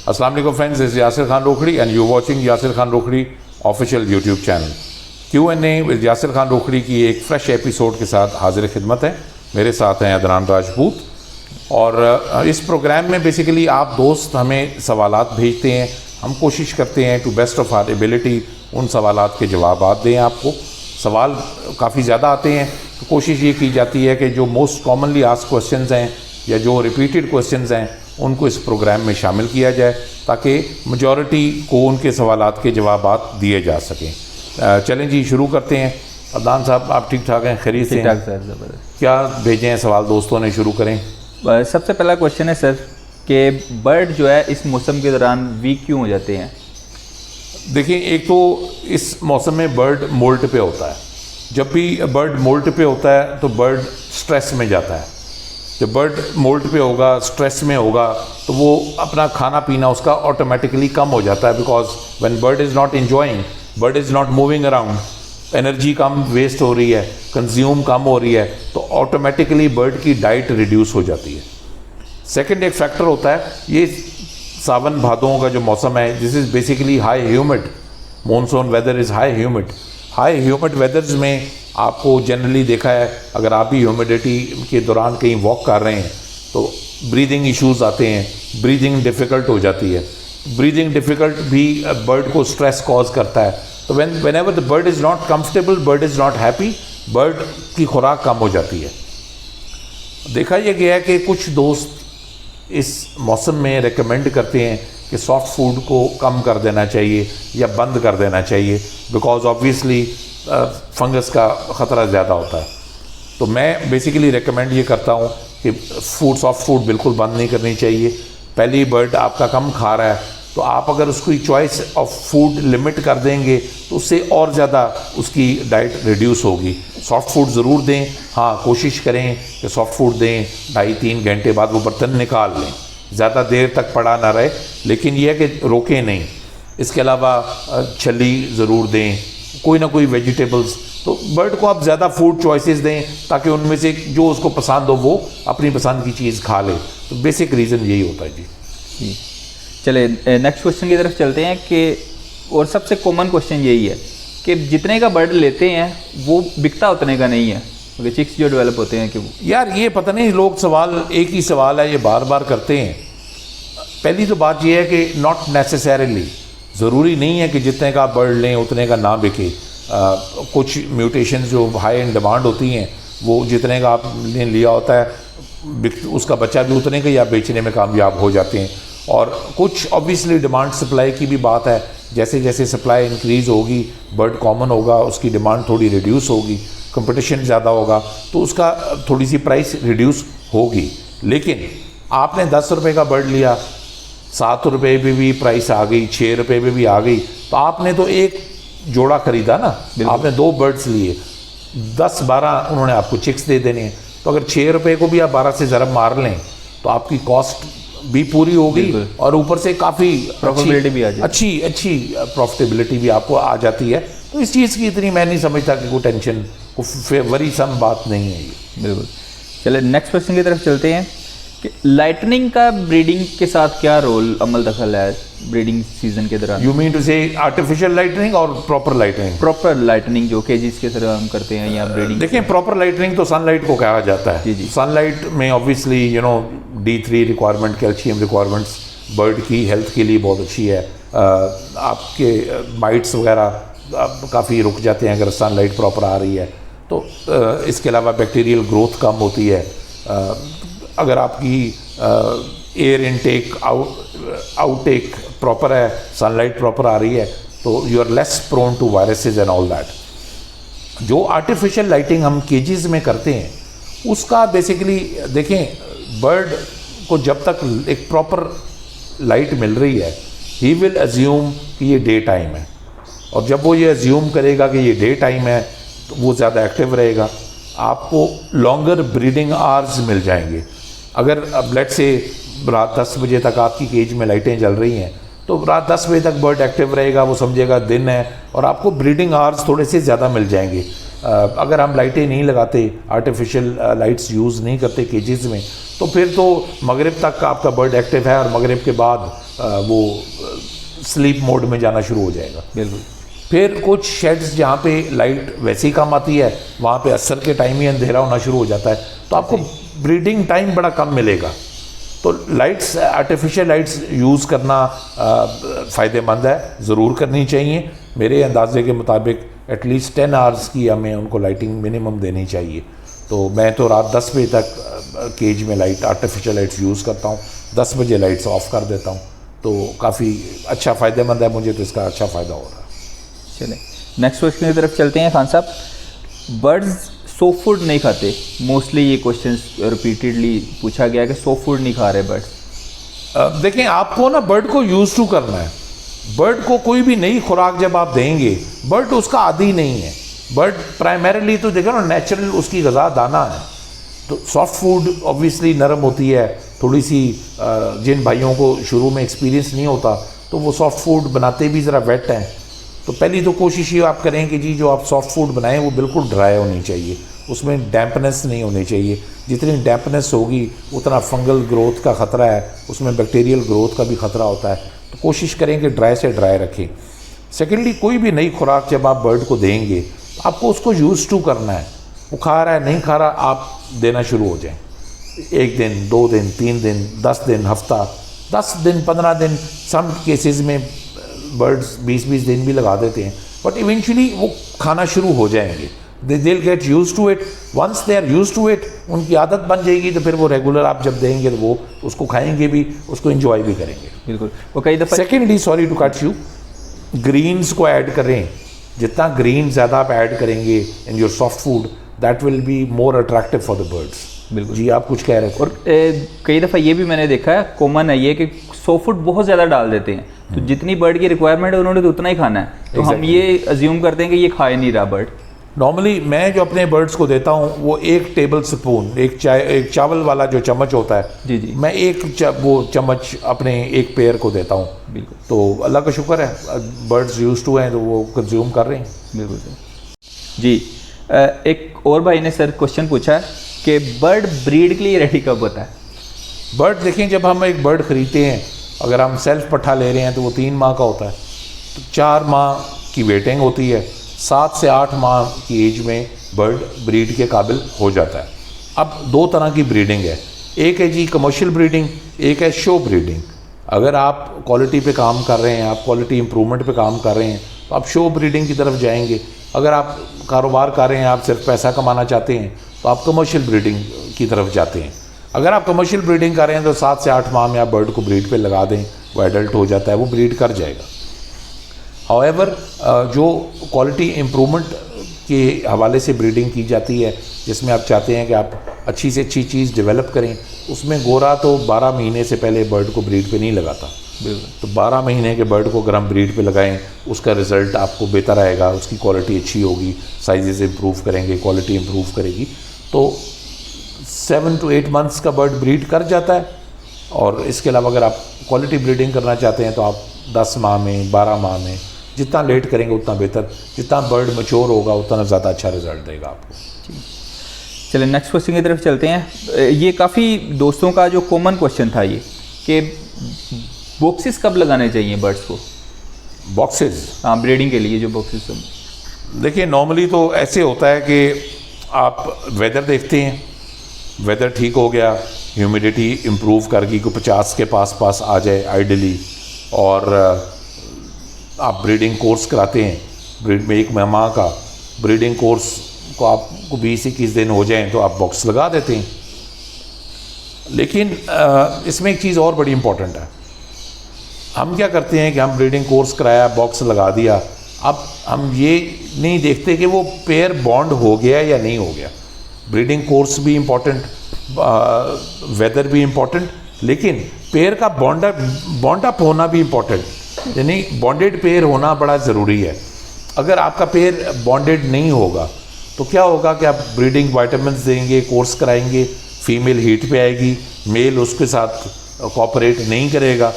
अस्सलाम वालेकुम friends, this is Yasir Khan Rokhri and you watching Yasir Khan Rokhri official YouTube channel. Q&A with Yasir Khan Rokhri की एक फ़्रेश एपिसोड के साथ हाजिर खिदमत है। मेरे साथ हैं अदनान राजपूत और इस प्रोग्राम में बेसिकली आप दोस्त हमें सवालात भेजते हैं, हम कोशिश करते हैं to best of our ability उन सवालात के जवाब दें आपको। सवाल काफ़ी ज़्यादा आते हैं तो कोशिश ये की जाती है कि जो मोस्ट कॉमनली आस्क्ड क्वेश्चंस हैं या जो रिपीटेड क्वेश्चंस हैं उनको इस प्रोग्राम में शामिल किया जाए ताकि मेजॉरिटी को उनके सवालात के जवाब दिए जा सकें। चलें जी, शुरू करते हैं। अदनान साहब, आप ठीक ठाक हैं? खैरियत से? ठीक ठाक सर, ज़बरदस्त। क्या भेजे हैं सवाल दोस्तों ने? शुरू करें। सबसे पहला क्वेश्चन है सर कि बर्ड जो है इस मौसम के दौरान वीक क्यों हो जाते हैं? देखिए, एक तो इस मौसम में बर्ड मोल्ट पे होता है। जब भी बर्ड मोल्ट पे होता है तो बर्ड स्ट्रेस में जाता है। जब बर्ड मोल्ट पे होगा, स्ट्रेस में होगा, तो वो अपना खाना पीना उसका ऑटोमेटिकली कम हो जाता है। Because when bird is not enjoying, bird is not moving around, energy कम वेस्ट हो रही है, कंज्यूम कम हो रही है, तो ऑटोमेटिकली बर्ड की डाइट रिड्यूस हो जाती है। सेकंड एक फैक्टर होता है, ये सावन भादों का जो मौसम है, this is basically high humid, monsoon weather is high humid. High humid weathers में आपको जनरली देखा है, अगर आप भी ह्यूमिडिटी के दौरान कहीं वॉक कर रहे हैं तो ब्रीदिंग इश्यूज़ आते हैं, ब्रीदिंग डिफ़िकल्ट हो जाती है। ब्रीदिंग डिफ़िकल्ट भी बर्ड को स्ट्रेस कॉज करता है। तो whenever the bird is not comfortable, bird is not happy, bird की खुराक कम हो जाती है। देखा यह गया है कि कुछ दोस्त इस मौसम में रेकमेंड करते हैं कि सॉफ्ट फूड को कम कर देना चाहिए या बंद कर देना चाहिए, बिकॉज ऑब्वियसली फंगस का ख़तरा ज़्यादा होता है। तो मैं बेसिकली रेकमेंड ये करता हूँ कि सॉफ्ट फूड बिल्कुल बंद नहीं करनी चाहिए। पहली बर्ड आपका कम खा रहा है तो आप अगर उसकी चॉइस ऑफ फूड लिमिट कर देंगे तो उससे और ज़्यादा उसकी डाइट रिड्यूस होगी। सॉफ्ट फूड ज़रूर दें, हाँ कोशिश करें कि सॉफ्ट फूड दें, 2.5-3 घंटे बाद वो बर्तन निकाल लें, ज़्यादा देर तक पड़ा ना रहे, लेकिन यह है कि रोकें नहीं। इसके अलावा छली ज़रूर दें, कोई ना कोई वेजिटेबल्स। तो बर्ड को आप ज़्यादा फूड चॉइसेस दें ताकि उनमें से जो उसको पसंद हो वो अपनी पसंद की चीज़ खा ले। तो बेसिक रीज़न यही होता है जी। चले नेक्स्ट क्वेश्चन की तरफ चलते हैं कि और सबसे कॉमन क्वेश्चन यही है कि जितने का बर्ड लेते हैं वो बिकता उतने का नहीं है, क्योंकि चिक्स जो डेवलप होते हैं कि यार ये पता नहीं, लोग सवाल एक ही सवाल है, ये बार बार करते हैं। पहली तो बात ये है कि नॉट नेसेसरीली, ज़रूरी नहीं है कि जितने का बर्ड लें उतने का ना बिके। कुछ म्यूटेशन जो हाई इन डिमांड होती हैं वो जितने का आपने लिया होता है उसका बच्चा भी उतने का या बेचने में कामयाब हो जाते हैं। और कुछ ऑब्वियसली डिमांड सप्लाई की भी बात है, जैसे जैसे सप्लाई इंक्रीज़ होगी बर्ड कॉमन होगा, उसकी डिमांड थोड़ी रिड्यूस होगी, कंपटीशन ज़्यादा होगा तो उसका थोड़ी सी प्राइस रिड्यूस होगी। लेकिन आपने 10 रुपये का बर्ड लिया, 7 रुपये पे भी प्राइस आ गई, 6 रुपये पे भी आ गई, तो आपने तो एक जोड़ा ख़रीदा ना, आपने 2 बर्ड्स लिए, 10-12 उन्होंने आपको चिक्स दे देने हैं। तो अगर 6 रुपये को भी आप 12 से ज़रब मार लें तो आपकी कॉस्ट भी पूरी होगी और ऊपर से काफ़ी प्रॉफिटेबिलिटी भी आ जाती है, अच्छी प्रॉफिटेबिलिटी भी आपको आ जाती है। तो इस चीज़ की इतनी मैं नहीं समझता कि कोई टेंशन वरी सम बात नहीं है ये। बिल्कुल। चले नेक्स्ट क्वेश्चन की तरफ चलते हैं कि लाइटनिंग का ब्रीडिंग के साथ क्या रोल अमल दखल है ब्रीडिंग सीजन के दौरान? यू मीन टू से आर्टिफिशियल लाइटनिंग और प्रॉपर लाइटनिंग? प्रॉपर लाइटनिंग जो केजेस के तरह हम करते हैं या ब्रीडिंग। देखें, प्रॉपर लाइटनिंग तो सनलाइट को कहा जाता है। जी। सनलाइट में obviously D3 requirement, calcium requirements bird की हेल्थ के लिए बहुत अच्छी है। आपके बाइट्स वगैरह काफ़ी रुक जाते हैं अगर सनलाइट प्रॉपर आ रही है तो। इसके अलावा बैक्टीरियल ग्रोथ कम होती है। अगर आपकी एयर इनटेक आउटटेक प्रॉपर है, सनलाइट प्रॉपर आ रही है तो you are less prone to viruses and all that. जो आर्टिफिशियल लाइटिंग हम केजेस में करते हैं उसका बेसिकली देखें, बर्ड को जब तक एक प्रॉपर लाइट मिल रही है ही विल अज्यूम कि ये डे टाइम है, और जब वो ये अज्यूम करेगा कि ये डे टाइम है तो वो ज़्यादा एक्टिव रहेगा, आपको लॉन्गर ब्रीडिंग आवर्स मिल जाएंगे। अगर अब लेट से रात 10 बजे तक आपकी केज में लाइटें जल रही हैं तो रात 10 बजे तक बर्ड एक्टिव रहेगा, वो समझेगा दिन है और आपको ब्रीडिंग आवर्स थोड़े से ज़्यादा मिल जाएंगे। अगर हम लाइटें नहीं लगाते, आर्टिफिशियल लाइट्स यूज़ नहीं करते केजेस में, तो फिर तो मगरिब तक आपका बर्ड एक्टिव है और मगरिब के बाद वो स्लीप मोड में जाना शुरू हो जाएगा। बिल्कुल। फिर कुछ शेड्स जहाँ पे लाइट वैसे ही कम आती है, वहाँ पे असर के टाइम ही अंधेरा होना शुरू हो जाता है, तो आपको ब्रीडिंग टाइम बड़ा कम मिलेगा। तो लाइट्स, आर्टिफिशियल लाइट्स यूज़ करना फ़ायदेमंद है, ज़रूर करनी चाहिए। मेरे अंदाजे के मुताबिक एटलीस्ट 10 आवर्स की हमें उनको लाइटिंग मिनिमम देनी चाहिए। तो मैं तो रात 10 बजे तक केज में लाइट, आर्टिफिशियल लाइट्स यूज़ करता हूँ, 10 बजे लाइट्स ऑफ कर देता हूँ, तो काफ़ी अच्छा फ़ायदेमंद है, मुझे तो इसका अच्छा फ़ायदा हो रहा है। चलें नेक्स्ट क्वेश्चन की तरफ चलते हैं खान साहब। बर्ड्स सॉफ्ट फूड नहीं खाते, मोस्टली ये क्वेश्चन रिपीटेडली पूछा गया कि सॉफ्ट फूड नहीं खा रहे बर्ड्स। देखें, आपको ना बर्ड को यूज़ टू करना है। बर्ड को कोई भी नई खुराक जब आप देंगे, बर्ड उसका आदी नहीं है। बर्ड प्राइमरीली तो देखो ना, नेचुरल उसकी ग़िज़ा दाना है। तो सॉफ्ट फूड ऑब्वियसली नरम होती है, थोड़ी सी जिन भाइयों को शुरू में एक्सपीरियंस नहीं होता तो वो सॉफ्ट फूड बनाते भी ज़रा वेट हैं। तो पहली तो कोशिश ये आप करें कि जी जो आप सॉफ्ट फूड बनाएं वो बिल्कुल ड्राई होनी चाहिए, उसमें डैम्पनेस नहीं होनी चाहिए। जितनी डैम्पनेस होगी उतना फंगल ग्रोथ का ख़तरा है, उसमें बैक्टीरियल ग्रोथ का भी ख़तरा होता है। तो कोशिश करें कि ड्राई से ड्राई रखें। सेकेंडली, कोई भी नई खुराक जब आप बर्ड को देंगे, आपको उसको यूज़ टू करना है। वो खा रहा है नहीं खा रहा, आप देना शुरू हो जाएं। 1 दिन, 2 दिन, 3 दिन, 10 दिन, हफ्ता, 10 दिन, 15 दिन, सम केसेस में बर्ड्स 20-20 दिन भी लगा देते हैं, बट इवेंचुअली वो खाना शुरू हो जाएंगे। They will get used to it. Once they are used to it, उनकी आदत बन जाएगी, तो फिर वो रेगुलर आप जब देंगे तो वो उसको खाएंगे भी, उसको एंजॉय भी करेंगे। बिल्कुल। वो कई दफ़ा secondly, sorry to cut you, greens को ऐड करें। जितना ग्रीन ज़्यादा आप ऐड करेंगे in your soft food, that will be more attractive for the birds. बिल्कुल जी, आप कुछ कह रहे थे। और कई दफ़ा ये भी मैंने देखा है, कॉमन है ये कि सॉफ्ट फूड बहुत ज़्यादा डाल देते हैं, तो जितनी बर्ड की रिक्वायरमेंट है उन्होंने तो उतना ही खाना है, तो हम ये अज्यूम करते हैं कि ये खा ही नहीं रहा बर्ड। नॉर्मली मैं जो अपने बर्ड्स को देता हूँ वो 1 टेबल स्पून, एक चावल वाला जो चम्मच होता है, जी जी, मैं वो चम्मच अपने एक पेयर को देता हूँ। बिल्कुल। तो अल्लाह का शुक्र है, बर्ड्स यूज टू हैं तो वो कंज्यूम कर रहे हैं। बिल्कुल सर जी। एक और भाई ने सर क्वेश्चन पूछा है कि बर्ड ब्रीड के लिए रेडी कब होता है? बर्ड देखें, जब हम एक बर्ड ख़रीदते हैं, अगर हम सेल्फ पट्ठा ले रहे हैं तो वो 3 माह का होता है, तो 4 माह की वेटिंग होती है। 7 से 8 माह की एज में बर्ड ब्रीड के काबिल हो जाता है। अब 2 तरह की ब्रीडिंग है, एक है जी कमर्शियल ब्रीडिंग, एक है शो ब्रीडिंग। अगर आप क्वालिटी पे काम कर रहे हैं, आप क्वालिटी इंप्रूवमेंट पे काम कर रहे हैं, तो आप शो ब्रीडिंग की तरफ जाएंगे। अगर आप कारोबार कर रहे हैं, आप सिर्फ पैसा कमाना चाहते हैं, तो आप कमर्शियल ब्रीडिंग की तरफ जाते हैं। अगर आप कमर्शियल ब्रीडिंग कर रहे हैं तो 7 से 8 माह में आप बर्ड को ब्रीड पे लगा दें, वो एडल्ट हो जाता है, वो ब्रीड कर जाएगा। हाउएवर, जो क्वालिटी इम्प्रूवमेंट के हवाले से ब्रीडिंग की जाती है, जिसमें आप चाहते हैं कि आप अच्छी से अच्छी चीज़ डेवलप करें, उसमें गोरा तो 12 महीने से पहले बर्ड को ब्रीड पे नहीं लगाता। तो 12 महीने के बर्ड को अगर हम ब्रीड पे लगाएं, उसका रिज़ल्ट आपको बेहतर आएगा, उसकी क्वालिटी अच्छी होगी, साइजेस इम्प्रूव करेंगे, क्वालिटी इम्प्रूव करेगी। तो 7 to 8 मंथ्स का बर्ड ब्रीड कर जाता है। और इसके अलावा अगर आप क्वालिटी ब्रीडिंग करना चाहते हैं तो आप 10 माह में, 12 माह में, जितना लेट करेंगे उतना बेहतर, जितना बर्ड मैच्योर होगा उतना ज़्यादा अच्छा रिजल्ट देगा आपको। चलिए नेक्स्ट क्वेश्चन की तरफ चलते हैं। ये काफ़ी दोस्तों का जो कॉमन क्वेश्चन था ये कि बॉक्सेस कब लगाने चाहिए बर्ड्स को? बॉक्सेस, हाँ, ब्रीडिंग के लिए जो बॉक्सेस सब। देखिए, नॉर्मली तो ऐसे होता है कि आप वेदर देखते हैं, वेदर ठीक हो गया, ह्यूमिडिटी इम्प्रूव करके को 50 के पास आ जाए आइडली, और आप ब्रीडिंग कोर्स कराते हैं, ब्रीड में 1 माह का ब्रीडिंग कोर्स को आपको 20-21 दिन हो जाएं तो आप बॉक्स लगा देते हैं। लेकिन इसमें एक चीज़ और बड़ी इम्पॉर्टेंट है। हम क्या करते हैं कि हम ब्रीडिंग कोर्स कराया, बॉक्स लगा दिया, अब हम ये नहीं देखते कि वो पेयर बॉन्ड हो गया या नहीं हो गया। ब्रीडिंग कोर्स भी इम्पॉर्टेंट, वेदर भी इम्पॉर्टेंट, लेकिन पेयर का बॉन्ड अप होना भी इम्पॉर्टेंट, यानी बॉन्डेड पेयर होना बड़ा ज़रूरी है। अगर आपका पेयर बॉन्डेड नहीं होगा तो क्या होगा कि आप ब्रीडिंग वाइटामिन्स देंगे, कोर्स कराएंगे, फीमेल हीट पे आएगी, मेल उसके साथ कोऑपरेट नहीं करेगा,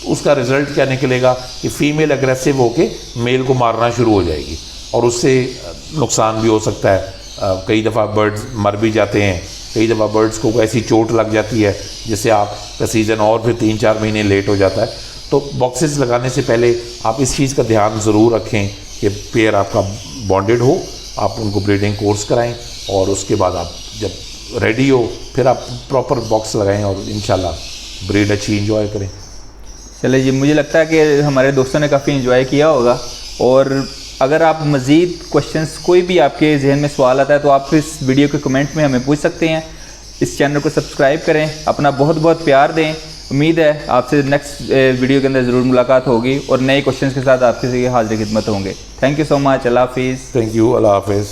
उसका रिज़ल्ट क्या निकलेगा कि फ़ीमेल अग्रेसिव होके मेल को मारना शुरू हो जाएगी। और उससे नुकसान भी हो सकता है। कई दफ़ा बर्ड्स मर भी जाते हैं, कई दफ़ा बर्ड्स को ऐसी चोट लग जाती है जिससे आपका सीज़न और फिर 3-4 महीने लेट हो जाता है। तो बॉक्सेस लगाने से पहले आप इस चीज़ का ध्यान ज़रूर रखें कि पेयर आपका बॉन्डेड हो, आप उनको ब्रीडिंग कोर्स कराएं और उसके बाद आप जब रेडी हो फिर आप प्रॉपर बॉक्स लगाएं और इंशाल्लाह ब्रीड अच्छी इंजॉय करें। चलिए जी, मुझे लगता है कि हमारे दोस्तों ने काफ़ी इन्जॉय किया होगा। और अगर आप मज़ीद क्वेश्चंस, कोई भी आपके जहन में सवाल आता है तो आप इस वीडियो के कमेंट में हमें पूछ सकते हैं। इस चैनल को सब्सक्राइब करें, अपना बहुत बहुत प्यार दें। उम्मीद है आपसे नेक्स्ट वीडियो के अंदर ज़रूर मुलाकात होगी और नए क्वेश्चंस के साथ आपके हाजिर खिदमत होंगे। Thank you so much. अल्लाह हाफिज़। Thank you. अल्लाह हाफिज़।